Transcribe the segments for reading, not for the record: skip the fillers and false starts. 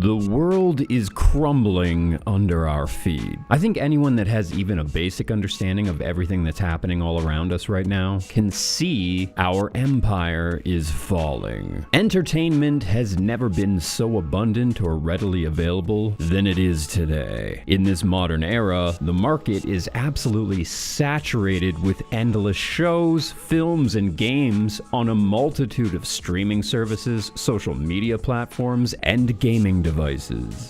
The world is crumbling under our feet. I think anyone that has even a basic understanding of everything that's happening all around us right now can see our empire is falling. Entertainment has never been so abundant or readily available than it is today. In this modern era, the market is absolutely saturated with endless shows, films, and games on a multitude of streaming services, social media platforms, and gaming devices.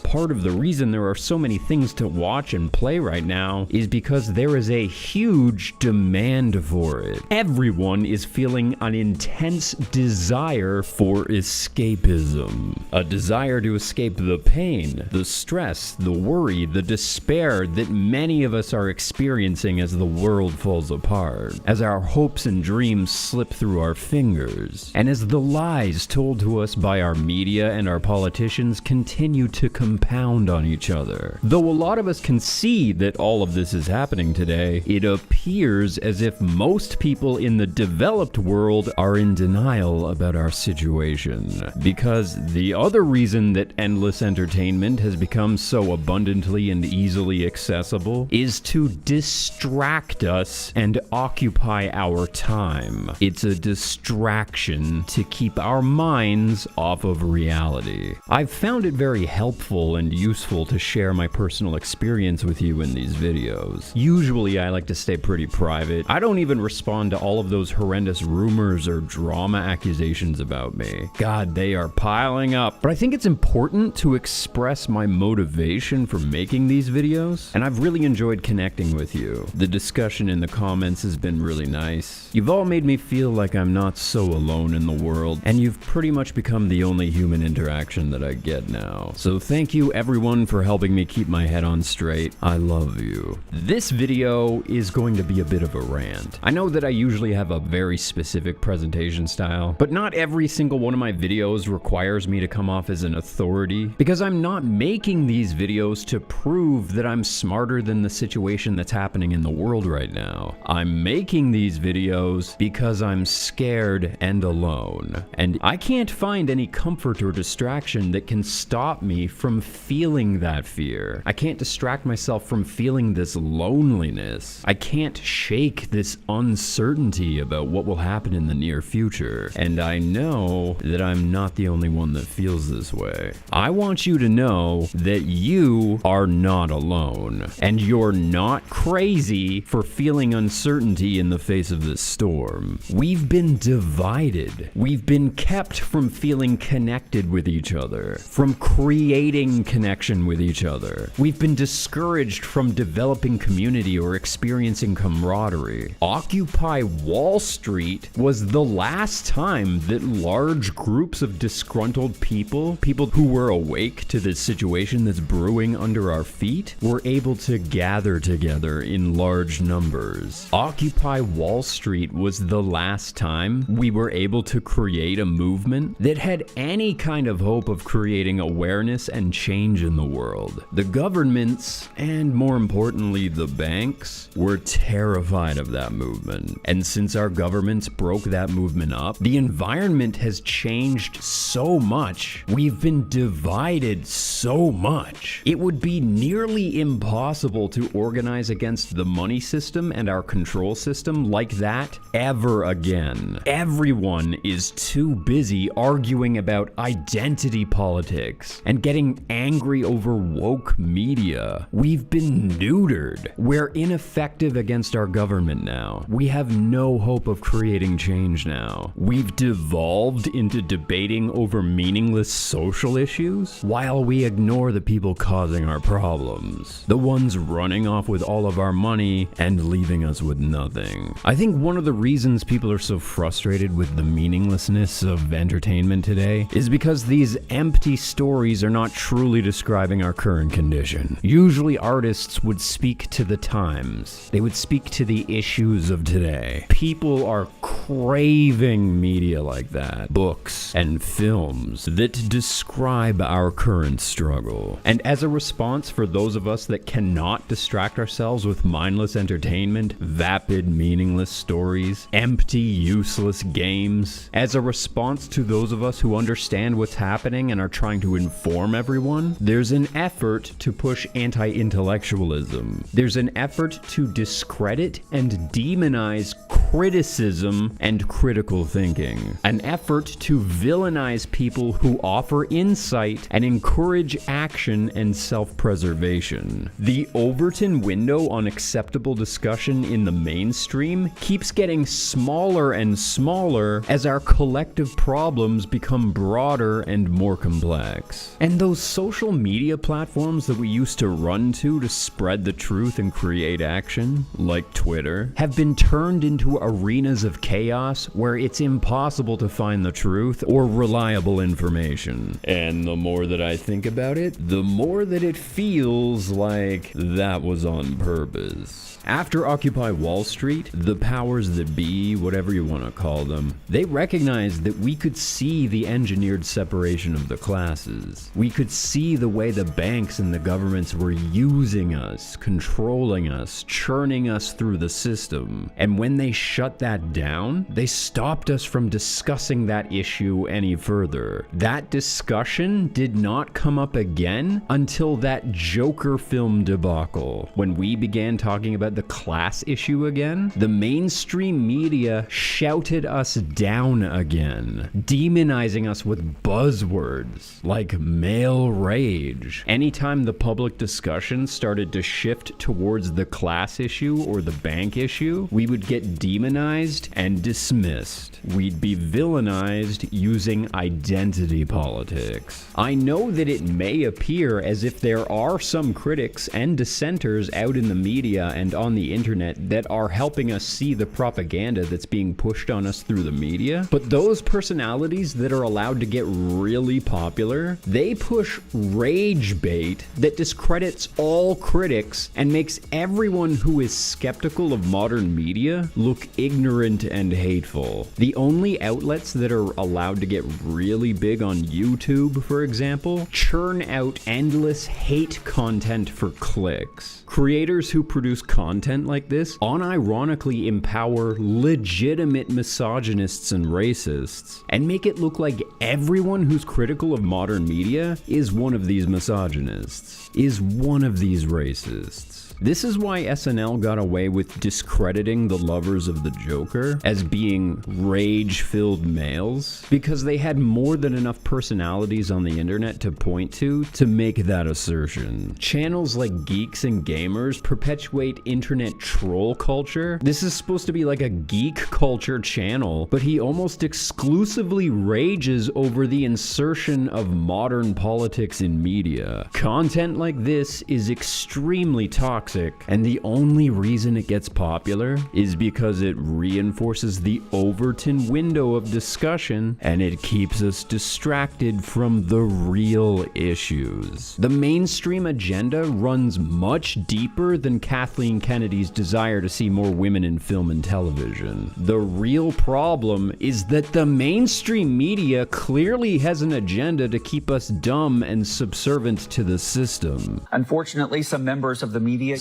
Part of the reason there are so many things to watch and play right now is because there is a huge demand for it. Everyone is feeling an intense desire for escapism. A desire to escape the pain, the stress, the worry, the despair that many of us are experiencing as the world falls apart, as our hopes and dreams slip through our fingers, and as the lies told to us by our media and our politicians continue to compound on each other. Though a lot of us can see that all of this is happening today, it appears as if most people in the developed world are in denial about our situation. Because the other reason that endless entertainment has become so abundantly and easily accessible is to distract us and occupy our time. It's a distraction to keep our minds off of reality. I've found it very helpful and useful to share my personal experience with you in these videos. Usually I like to stay pretty private. I don't even respond to all of those horrendous rumors or drama accusations about me. God, they are piling up. But I think it's important to express my motivation for making these videos, and I've really enjoyed connecting with you. The discussion in the comments has been really nice. You've all made me feel like I'm not so alone in the world, and you've pretty much become the only human interaction that I get now. So thank you everyone for helping me keep my head on straight. I love you. This video is going to be a bit of a rant. I know that I usually have a very specific presentation style, but not every single one of my videos requires me to come off as an authority, because I'm not making these videos to prove that I'm smarter than the situation that's happening in the world right now. I'm making these videos because I'm scared and alone, and I can't find any comfort or distraction that can stop me from feeling that fear. I can't distract myself from feeling this loneliness. I can't shake this uncertainty about what will happen in the near future, and I know that I'm not the only one that feels this way. I want you to know that you are not alone, and you're not crazy for feeling uncertainty in the face of this storm. We've been divided. We've been kept from feeling connected with each other, from creating connection with each other. We've been discouraged from developing community or experiencing camaraderie. Occupy Wall Street was the last time that large groups of disgruntled people who were awake to the situation that's brewing under our feet, were able to gather together in large numbers. Occupy Wall Street was the last time we were able to create a movement that had any kind of hope of creating awareness and change in the world. The governments, and more importantly the banks, were terrified of that movement. And since our governments broke that movement up, the environment has changed so much. We've been divided so much. It would be nearly impossible to organize against the money system and our control system like that ever again. Everyone is too busy arguing about identity politics and getting angry over woke media. We've been neutered. We're ineffective against our government now. We have no hope of creating change now. We've devolved into debating over meaningless social issues while we ignore the people causing our problems, the ones running off with all of our money and leaving us with nothing. I think one of the reasons people are so frustrated with the meaninglessness of entertainment today is because these empty stories are not truly describing our current condition. Usually artists would speak to the times. They would speak to the issues of today. People are craving media like that, books and films that describe our current struggle. And as a response for those of us that cannot distract ourselves with mindless entertainment, vapid, meaningless stories, empty, useless games, as a response to those of us who understand what's happening and are trying to inform everyone, there's an effort to push anti-intellectualism. There's an effort to discredit and demonize criticism and critical thinking. An effort to villainize people who offer insight and encourage action and self-preservation. The Overton window on acceptable discussion in the mainstream keeps getting smaller and smaller as our collective problems become broader and more complex. And those social media platforms that we used to run to spread the truth and create action, like Twitter, have been turned into arenas of chaos where it's impossible to find the truth or reliable information. And the more that I think about it, the more that it feels like that was on purpose. After Occupy Wall Street, the powers that be, whatever you want to call them, they recognized that we could see the engineered separation of the classes. We could see the way the banks and the governments were using us, controlling us, churning us through the system. And when they shut that down, they stopped us from discussing that issue any further. That discussion did not come up again until that Joker film debacle. When we began talking about the class issue again, the mainstream media shouted us down again, demonizing us with buzzwords like male rage. Anytime the public discussion started to shift towards the class issue or the bank issue, we would get demonized and dismissed. We'd be villainized using identity politics. I know that it may appear as if there are some critics and dissenters out in the media and on the internet that are helping us see the propaganda that's being pushed on us through the media, but those personalities that are allowed to get really popular, they push rage bait that discredits all critics and makes everyone who is skeptical of modern media look ignorant and hateful. The only outlets that are allowed to get really big on YouTube, for example, churn out endless hate content for clicks. Creators who produce content like this unironically empower legitimate misogynists and racists, and make it look like everyone who's critical of modern media is one of these misogynists, is one of these racists. This is why SNL got away with discrediting the lovers of the Joker as being rage-filled males, because they had more than enough personalities on the internet to point to make that assertion. Channels like Geeks and Gamers perpetuate internet troll culture. This is supposed to be like a geek culture channel, but he almost exclusively rages over the insertion of modern politics in media. Content like this is extremely toxic, and the only reason it gets popular is because it reinforces the Overton window of discussion, and it keeps us distracted from the real issues. The mainstream agenda runs much deeper than Kathleen Kennedy's desire to see more women in film and television. The real problem is that the mainstream media clearly has an agenda to keep us dumb and subservient to the system. Unfortunately, some members of the media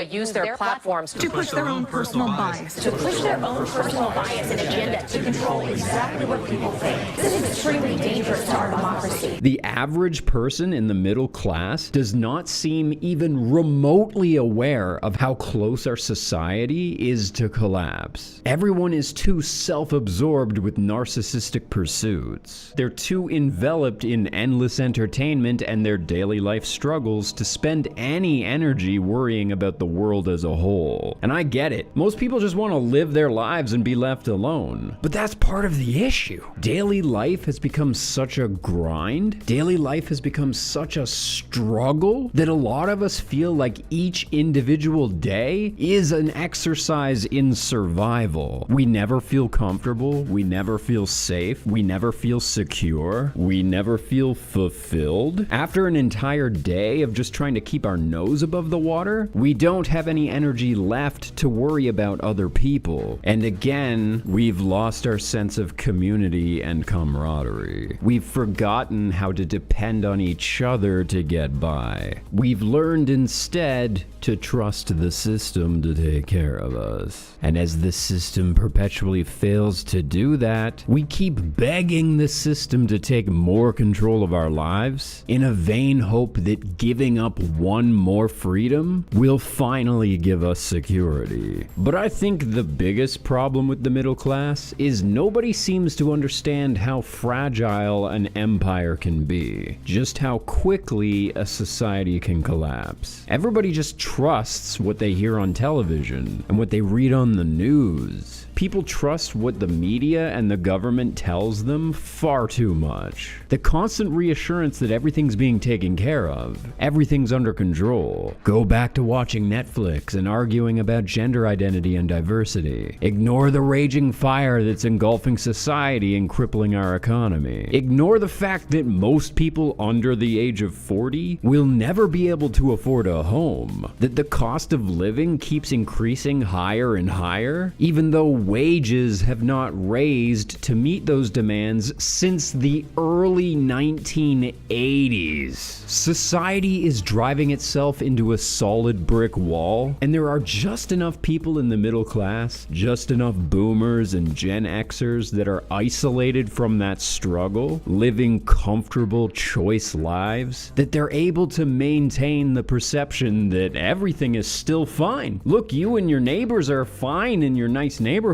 use their platforms to push their own personal bias. To push their own personal bias and agenda to control exactly what people think. This is extremely dangerous to our democracy. The average person in the middle class does not seem even remotely aware of how close our society is to collapse. Everyone is too self-absorbed with narcissistic pursuits. They're too enveloped in endless entertainment and their daily life struggles to spend any energy worrying about the world as a whole. And I get it. Most people just want to live their lives and be left alone. But that's part of the issue. Daily life has become such a grind. Daily life has become such a struggle that a lot of us feel like each individual day is an exercise in survival. We never feel comfortable. We never feel safe. We never feel secure. We never feel fulfilled. After an entire entire day of just trying to keep our nose above the water, we don't have any energy left to worry about other people. And again, we've lost our sense of community and camaraderie. We've forgotten how to depend on each other to get by. We've learned instead to trust the system to take care of us. And as the system perpetually fails to do that, we keep begging the system to take more control of our lives in a vain hope that giving up one more freedom will finally give us security. But I think the biggest problem with the middle class is nobody seems to understand how fragile an empire can be, just how quickly a society can collapse. Everybody just trusts what they hear on television and what they read on the news. People trust what the media and the government tells them far too much. The constant reassurance that everything's being taken care of, everything's under control. Go back to watching Netflix and arguing about gender identity and diversity. Ignore the raging fire that's engulfing society and crippling our economy. Ignore the fact that most people under the age of 40 will never be able to afford a home. That the cost of living keeps increasing higher and higher, even though wages have not raised to meet those demands since the early 1980s. Society is driving itself into a solid brick wall, and there are just enough people in the middle class, just enough boomers and Gen Xers that are isolated from that struggle, living comfortable, choice lives, that they're able to maintain the perception that everything is still fine. Look, you and your neighbors are fine in your nice neighborhoods.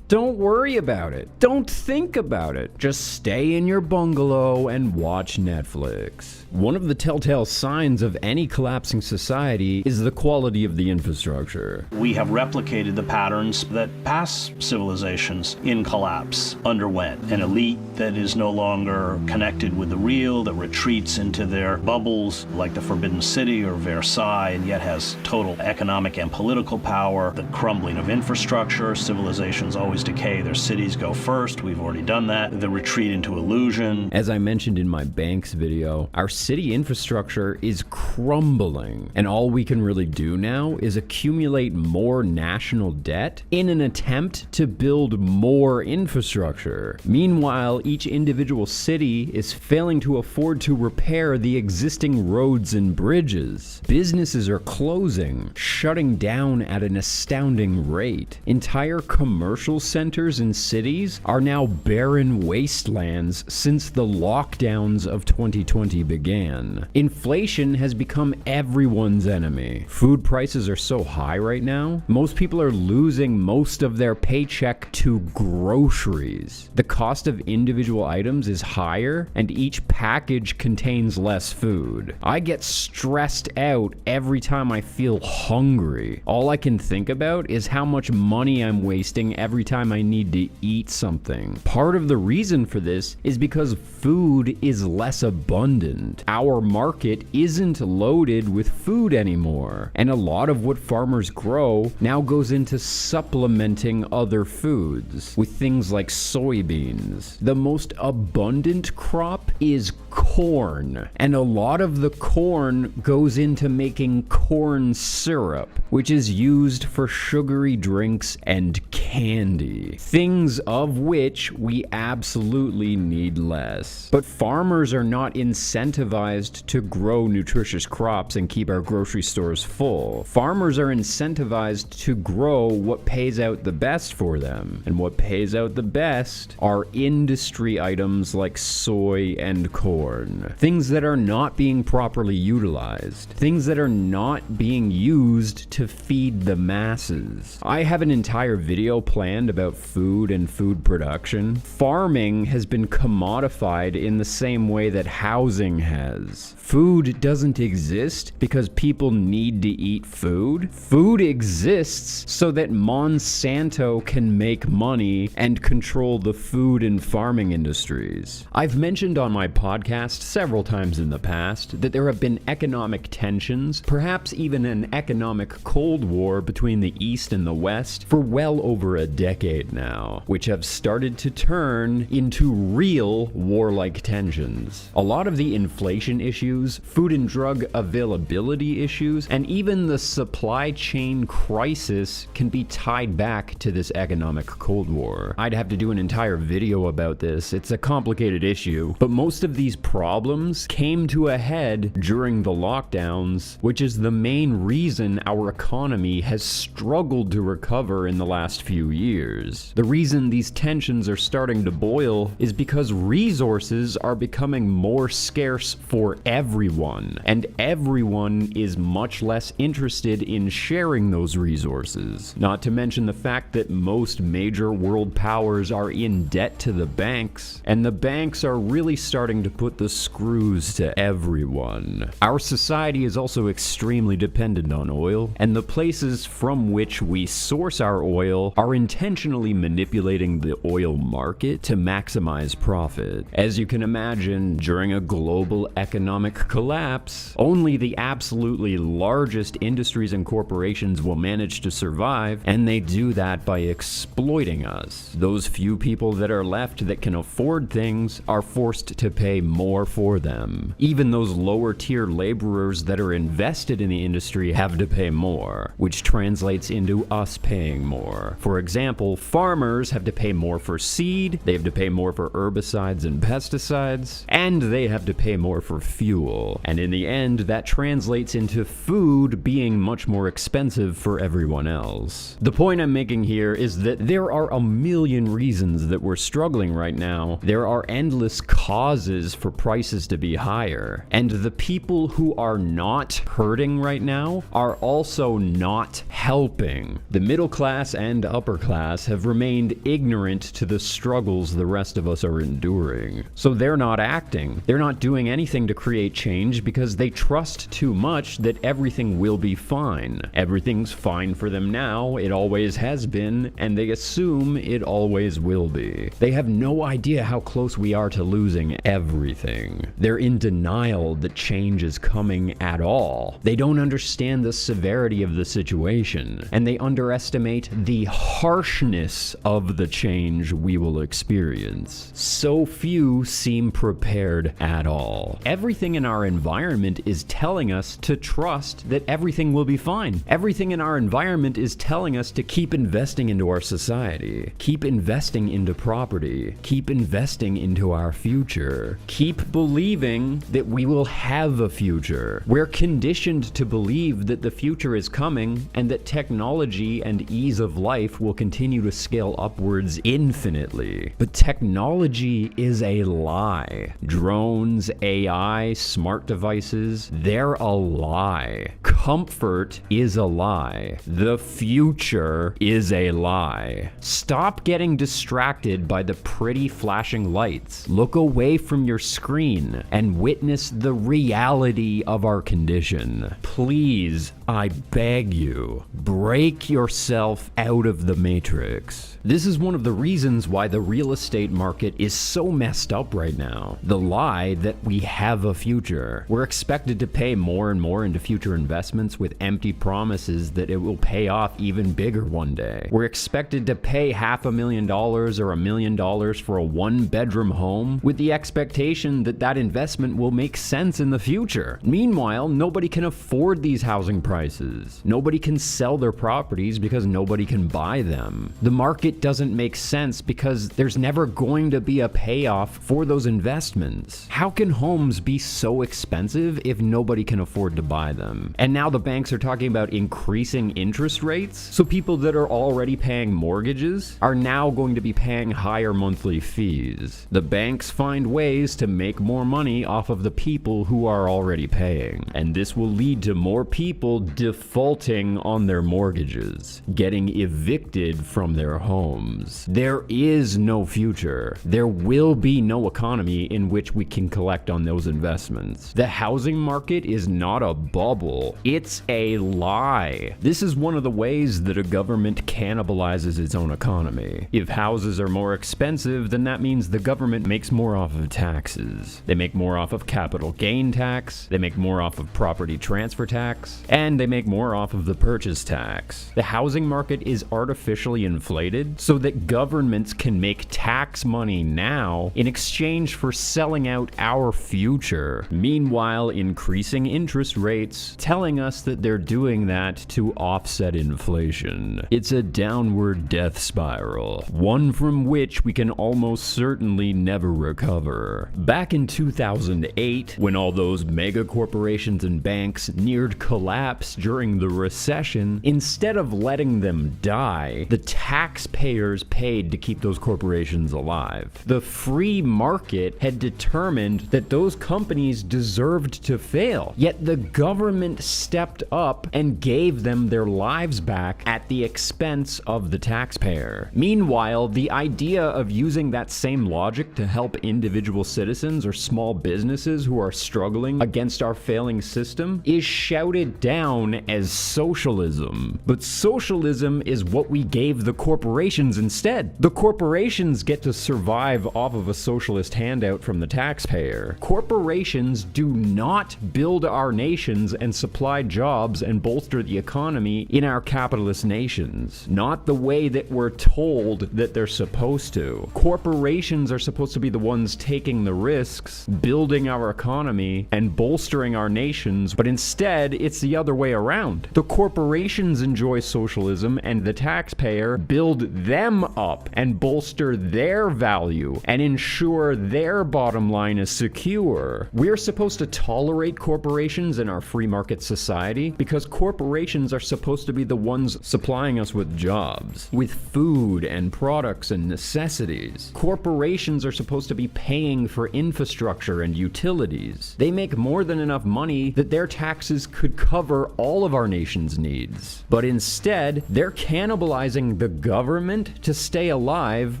Don't worry about it. Don't think about it. Just stay in your bungalow and watch Netflix. One of the telltale signs of any collapsing society is the quality of the infrastructure. We have replicated the patterns that past civilizations in collapse underwent. An elite that is no longer connected with the real, that retreats into their bubbles like the Forbidden City or Versailles, and yet has total economic and political power. The crumbling of infrastructure, civilizations always decay, their cities go first, we've already done that. The retreat into illusion. As I mentioned in my banks video, our city infrastructure is crumbling, and all we can really do now is accumulate more national debt in an attempt to build more infrastructure. Meanwhile, each individual city is failing to afford to repair the existing roads and bridges. Businesses are closing, shutting down at an astounding rate. Entire commercial centers in cities are now barren wastelands since the lockdowns of 2020 began. Inflation has become everyone's enemy. Food prices are so high right now, most people are losing most of their paycheck to groceries. The cost of individual items is higher, and each package contains less food. I get stressed out every time I feel hungry. All I can think about is how much money I'm wasting every time I need to eat something. Part of the reason for this is because food is less abundant. Our market isn't loaded with food anymore, and a lot of what farmers grow now goes into supplementing other foods with things like soybeans. The most abundant crop is corn, and a lot of the corn goes into making corn syrup, which is used for sugary drinks and candy, things of which we absolutely need less. But farmers are not incentivized to grow nutritious crops and keep our grocery stores full. Farmers are incentivized to grow what pays out the best for them, and what pays out the best are industry items like soy and corn. Things that are not being properly utilized. Things that are not being used to feed the masses. I have an entire video planned about food and food production. Farming has been commodified in the same way that housing has. Food doesn't exist because people need to eat food. Food exists so that Monsanto can make money and control the food and farming industries. I've mentioned on my podcast several times in the past that there have been economic tensions, perhaps even an economic Cold War between the East and the West for well over a decade now, which have started to turn into real warlike tensions. A lot of the inflation issues, food and drug availability issues, and even the supply chain crisis can be tied back to this economic Cold War. I'd have to do an entire video about this. It's a complicated issue, but most of these problems came to a head during the lockdowns, which is the main reason our economy has struggled to recover in the last few years. The reason these tensions are starting to boil is because resources are becoming more scarce for everyone, and everyone is much less interested in sharing those resources. Not to mention the fact that most major world powers are in debt to the banks, and the banks are really starting to put the screws to everyone. Our society is also extremely dependent on oil, and the places from which we source our oil are intentionally manipulating the oil market to maximize profit. As you can imagine, during a global economic collapse, only the absolutely largest industries and corporations will manage to survive, and they do that by exploiting us. Those few people that are left that can afford things are forced to pay more for them. Even those lower tier laborers that are invested in the industry have to pay more, which translates into us paying more. For example, farmers have to pay more for seed, they have to pay more for herbicides and pesticides, and they have to pay more for fuel. And in the end, that translates into food being much more expensive for everyone else. The point I'm making here is that there are a million reasons that we're struggling right now. There are endless causes for prices to be higher, and the people who are not hurting right now are also not helping. The middle class and upper class have remained ignorant to the struggles the rest of us are enduring. So they're not acting. They're not doing anything to create change because they trust too much that everything will be fine. Everything's fine for them now, it always has been, and they assume it always will be. They have no idea how close we are to losing everything. They're in denial that change is coming at all. They don't understand the severity of the situation, and they underestimate the harshness of the change we will experience. So few seem prepared at all. Everything in our environment is telling us to trust that everything will be fine. Everything in our environment is telling us to keep investing into our society, keep investing into property, keep investing into our future, keep believing that we will have a future. We're conditioned to believe that the future is coming and that technology and ease of life will continue to scale upwards infinitely. But technology is a lie. Drones, AI, smart devices, they're a lie. Comfort is a lie. The future is a lie. Stop getting distracted by the pretty flashing lights. Look away from your screen and witness the reality of our condition. Please, I beg you, break yourself out of the matrix. This is one of the reasons why the real estate market is so messed up right now. The lie that we have a future. We're expected to pay more and more into future investments with empty promises that it will pay off even bigger one day. We're expected to pay $500,000 or $1 million for a one-bedroom home with the expectation that that investment will make sense in the future. Meanwhile, nobody can afford these housing prices. Nobody can sell their properties because nobody can buy them. The market doesn't make sense because there's never going to be a payoff for those investments. How can homes be so expensive if nobody can afford to buy them? And now the banks are talking about increasing interest rates, so people that are already paying mortgages are now going to be paying higher monthly fees. The banks find ways to make more money off of the people who are already paying, and this will lead to more people defaulting on their mortgages, getting evicted from their homes. There is no future. There will be no economy in which we can collect on those investments. The housing market is not a bubble. It's a lie. This is one of the ways that a government cannibalizes its own economy. If houses are more expensive, then that means the government makes more off of taxes. They make more off of capital gain tax, they make more off of property transfer tax, and they make more off of the purchase tax. The housing market is artificially inflated so that governments can make tax money now in exchange for selling out our future. Meanwhile, increasing interest rates, telling us that they're doing that to offset inflation. It's a downward death spiral, one from which we can almost certainly never recover. Back in 2008, when all those mega corporations and banks neared collapse during the recession, instead of letting them die, the taxpayers paid to keep those corporations alive. The free market had determined that those companies deserved to fail, yet the government stepped up and gave them their lives back at the expense of the taxpayer. Meanwhile, the idea of using that same logic to help individual citizens or small businesses who are struggling against our failing system is shouted down as socialism. But socialism is what we gave the corporations instead. The corporations get to survive off of a socialist handout from the taxpayer. Corporations do not build our nations and supply jobs and bolster the economy in our capitalist nations. Not the way that we're told that they're supposed to. Corporations are supposed to be the ones taking the risks, building our economy, and bolstering our nations, but instead, it's the other way around. The corporations enjoy socialism, and the taxpayer build them up and bolster their value and ensure their bottom line is secure. We're supposed to tolerate corporations in our free market society because corporations are supposed to be the ones supplying us with jobs, with food and products and necessities. Corporations are supposed to be paying for infrastructure and utilities. They make more than enough money that their taxes could cover all of our nation's needs. But instead, they're cannibalizing the government to stay alive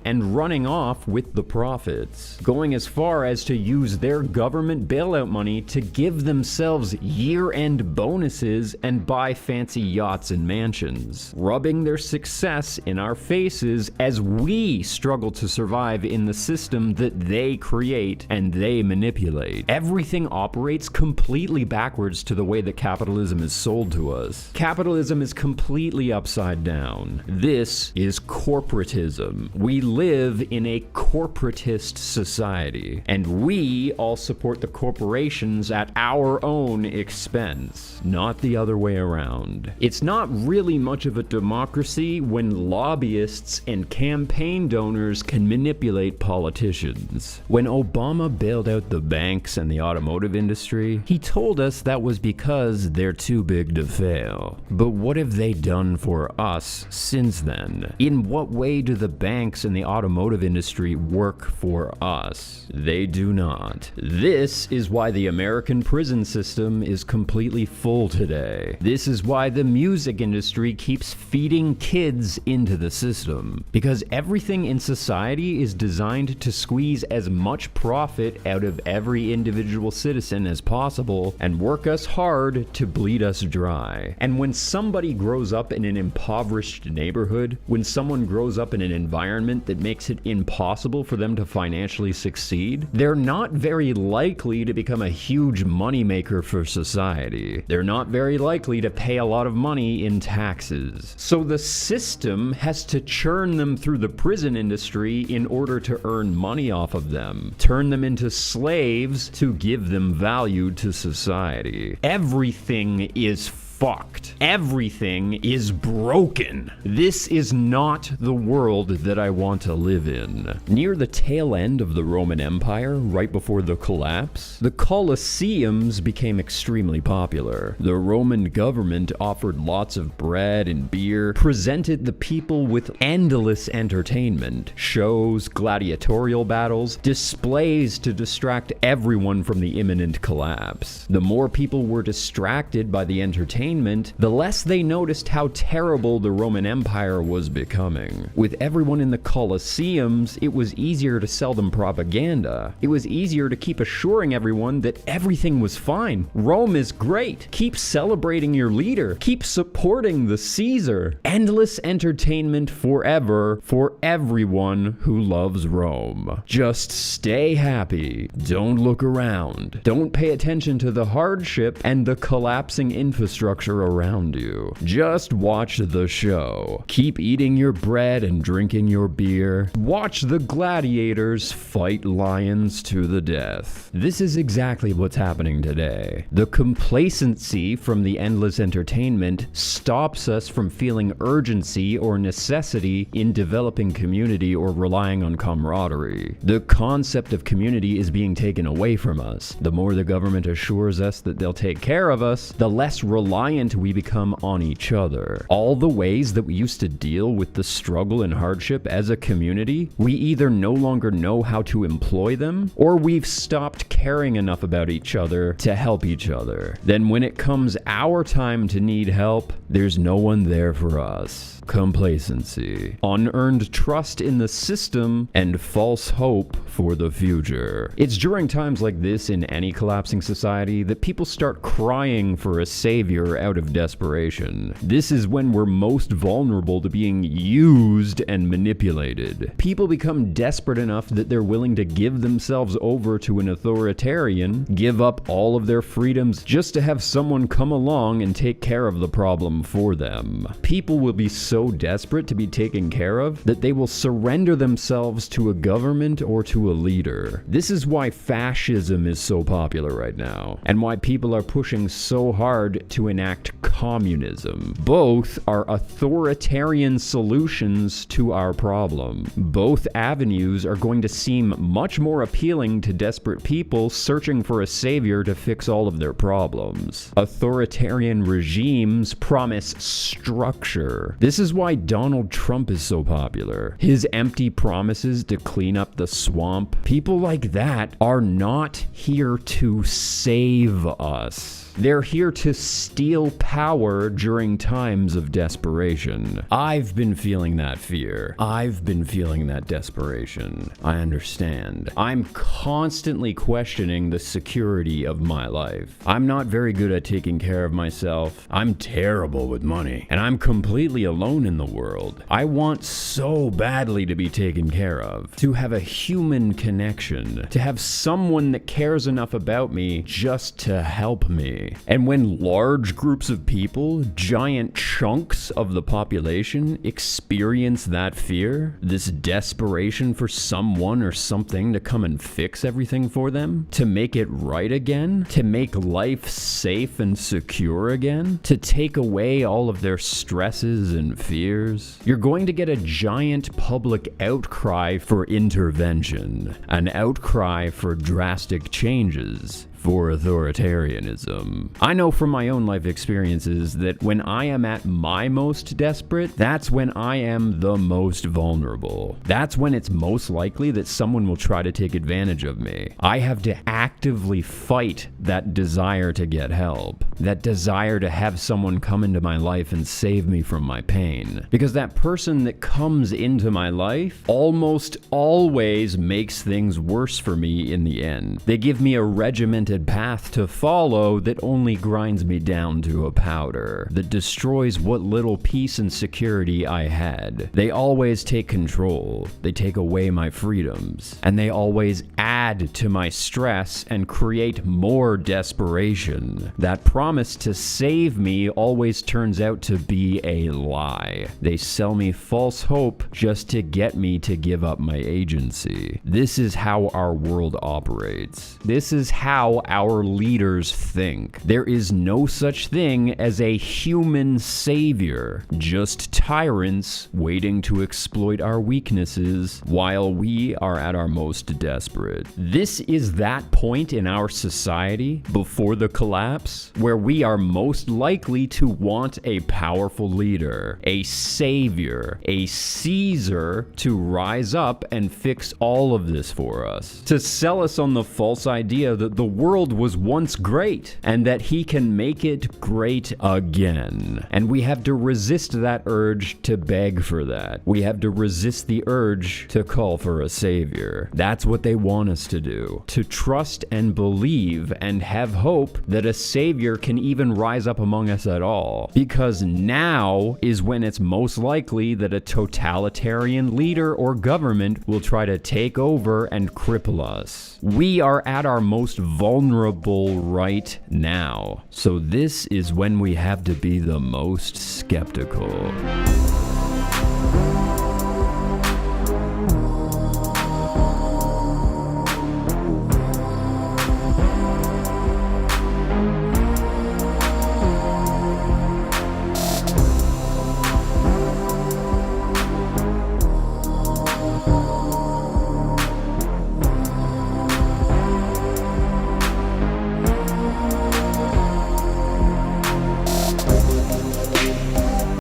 and running off with the profits, going as far as to use their government bailout money to give themselves year-end bonuses and buy fancy yachts and mansions, rubbing their success in our faces as we struggle to survive in the system that they create and they manipulate. Everything operates completely backwards to the way that capitalism is sold to us. Capitalism is completely upside down. This is corporatism. We live in a corporatist society, and we all support the corporations at our own expense, not the other way around. It's not really much of a democracy when lobbyists and campaign donors can manipulate politicians. When Obama bailed out the banks and the automotive industry, he told us that was because they're too big to fail. But what have they done for us since then? In what way do the banks and the automotive industry work for us? They do not. This is why the American prison system is completely full today. This is why the music industry keeps feeding kids into the system. Because everything in society is designed to squeeze as much profit out of every individual citizen as possible and work us hard to bleed us dry. And when somebody grows up in an impoverished neighborhood, when someone grows up in an environment that makes it impossible for them to financially succeed, they're not very likely to become a huge moneymaker for society. They're not very likely to pay a lot of money in taxes. So the system has to churn them through the prison industry in order to earn money off of them, turn them into slaves to give them value to society. Everything is fucked. Everything is broken. This is not the world that I want to live in. Near the tail end of the Roman Empire, right before the collapse, the Colosseums became extremely popular. The Roman government offered lots of bread and beer, presented the people with endless entertainment, shows, gladiatorial battles, displays to distract everyone from the imminent collapse. The more people were distracted by the entertainment, the less they noticed how terrible the Roman Empire was becoming. With everyone in the Colosseums, it was easier to sell them propaganda. It was easier to keep assuring everyone that everything was fine. Rome is great. Keep celebrating your leader. Keep supporting the Caesar. Endless entertainment forever for everyone who loves Rome. Just stay happy. Don't look around. Don't pay attention to the hardship and the collapsing infrastructure structure around you. Just watch the show. Keep eating your bread and drinking your beer. Watch the gladiators fight lions to the death. This is exactly what's happening today. The complacency from the endless entertainment stops us from feeling urgency or necessity in developing community or relying on camaraderie. The concept of community is being taken away from us. The more the government assures us that they'll take care of us, the less reliant we become on each other. All the ways that we used to deal with the struggle and hardship as a community, we either no longer know how to employ them, or we've stopped caring enough about each other to help each other. Then when it comes our time to need help, there's no one there for us. Complacency, unearned trust in the system, and false hope for the future. It's during times like this in any collapsing society that people start crying for a savior out of desperation. This is when we're most vulnerable to being used and manipulated. People become desperate enough that they're willing to give themselves over to an authoritarian, give up all of their freedoms just to have someone come along and take care of the problem for them. People will be so desperate to be taken care of that they will surrender themselves to a government or to a leader. This is why fascism is so popular right now, and why people are pushing so hard to enact communism. Both are authoritarian solutions to our problem. Both avenues are going to seem much more appealing to desperate people searching for a savior to fix all of their problems. Authoritarian regimes promise structure. This is why Donald Trump is so popular. His empty promises to clean up the swamp. People like that are not here to save us. They're here to steal power during times of desperation. I've been feeling that fear. I've been feeling that desperation. I understand. I'm constantly questioning the security of my life. I'm not very good at taking care of myself. I'm terrible with money. And I'm completely alone in the world. I want so badly to be taken care of. To have a human connection. To have someone that cares enough about me just to help me. And when large groups of people, giant chunks of the population, experience that fear, this desperation for someone or something to come and fix everything for them, to make it right again, to make life safe and secure again, to take away all of their stresses and fears, you're going to get a giant public outcry for intervention, an outcry for drastic changes, for authoritarianism. I know from my own life experiences that when I am at my most desperate, that's when I am the most vulnerable. That's when it's most likely that someone will try to take advantage of me. I have to actively fight that desire to get help, that desire to have someone come into my life and save me from my pain. Because that person that comes into my life almost always makes things worse for me in the end. They give me a regimented path to follow that only grinds me down to a powder, that destroys what little peace and security I had. They always take control, they take away my freedoms, and they always add to my stress and create more desperation. That promise to save me always turns out to be a lie. They sell me false hope just to get me to give up my agency. This is how our world operates. This is how our leaders think. There is no such thing as a human savior, just tyrants waiting to exploit our weaknesses while we are at our most desperate. This is that point in our society before the collapse where we are most likely to want a powerful leader, a savior, a Caesar to rise up and fix all of this for us, to sell us on the false idea that the world was once great and that he can make it great again. And we have to resist that urge to beg for that. We have to resist the urge to call for a savior. That's what they want us Christians to do, to trust and believe and have hope that a savior can even rise up among us at all. Because now is when it's most likely that a totalitarian leader or government will try to take over and cripple us. We are at our most vulnerable right now. So this is when we have to be the most skeptical.